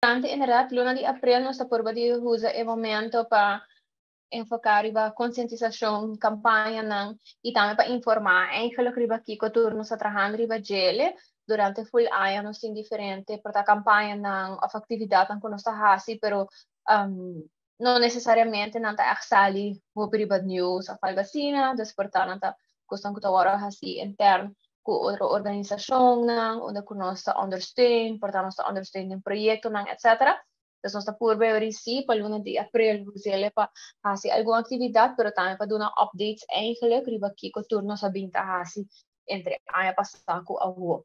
Durante inderdaad, luna de abril, nós por de usa é momento para enfocar riba conscientização, campanha não, e também para informar. Eigenlijk riba aqui que turno está trabalhando riba gele durante full ano nós tem diferente para a campanha não, of atividade não que nós está fazendo, pero não necessariamente não está axali o riba news a falgacina, desportar não está costuma que agora assim interno com outra organização não, onde que nós está understand, portanto nós está understand um projeto não, etc. Dus nós está por ver sim, para luna de abril, você para fazer alguma atividade, pero também para dar updates eigenlijk, riba aqui que turno sabem tá fazer entre ano passado com agora.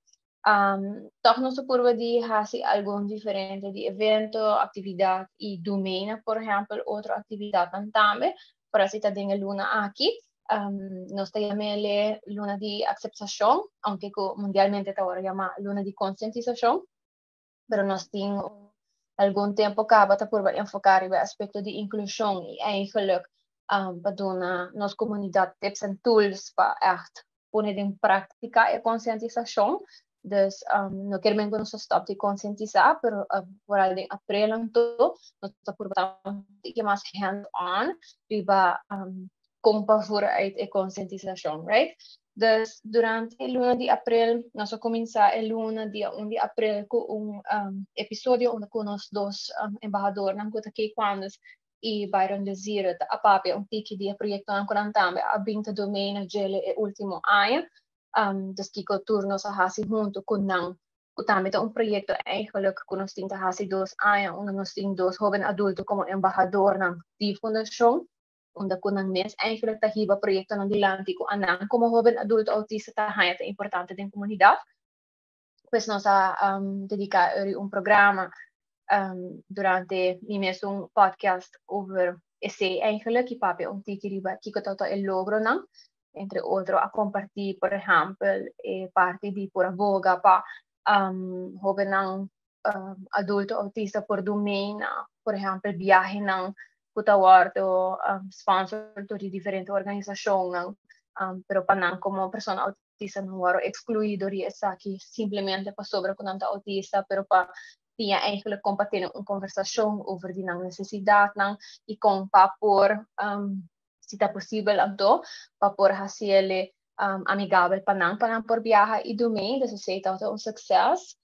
Toch nós por ver de fazer algo diferente de evento, atividade e domeina, por exemplo, outra atividade também, para se tá dentro luna aqui. Nós temos luna de aceitação, aunque mundialmente agora chama luna de conscientização, pero nós temos algum tempo acaba por enfocar o aspecto de inclusão e eigenlijk para dar nossa comunidade tips en tools para echt poner em prática a conscientização. Dus não quero mesmo não só stop de conscientizar, pero vooral de april en todo, nós está por que mais hands-on, riba como para vooruit a conscientização, right? Dus durante a luna de abril, nós vamos começar a luna dia 1 de abril com episódio onde com os dois embaixadores, não conta que quando e Byron Desire, a papia tiki de projeto ancora também a 20 domeina gele e último ano, dus que o turno sa hasi junto com não também projeto eigenlijk que nós temos hasi 2 anos, onde nós temos 2 jovens adultos como embaixador na die fundação, onde ko ng mes eigenlijk tahiba proyekto ng dilanti ko anang como joven adulto autista tahay at importante din komunidad. Pues nos dedicar un programa durante mi mes un podcast over ese eigenlijk ipape un tikiriba kiko toto el logro nang entre otro a compartir por ejemplo parte di por aboga pa joven ng adulto autista por domaina, por ejemplo viaje ng kutawarto sponsor to di diferente organização pero panang como persona autista não waro excluído ri essa que simplesmente pa sobra com tanta autista pero pa tinha eigenlijk compartilhar uma conversação over die necessidade não e com pa por se tá possível então pa por hacerle amigável panang por viajar e domain dus se tá um sucesso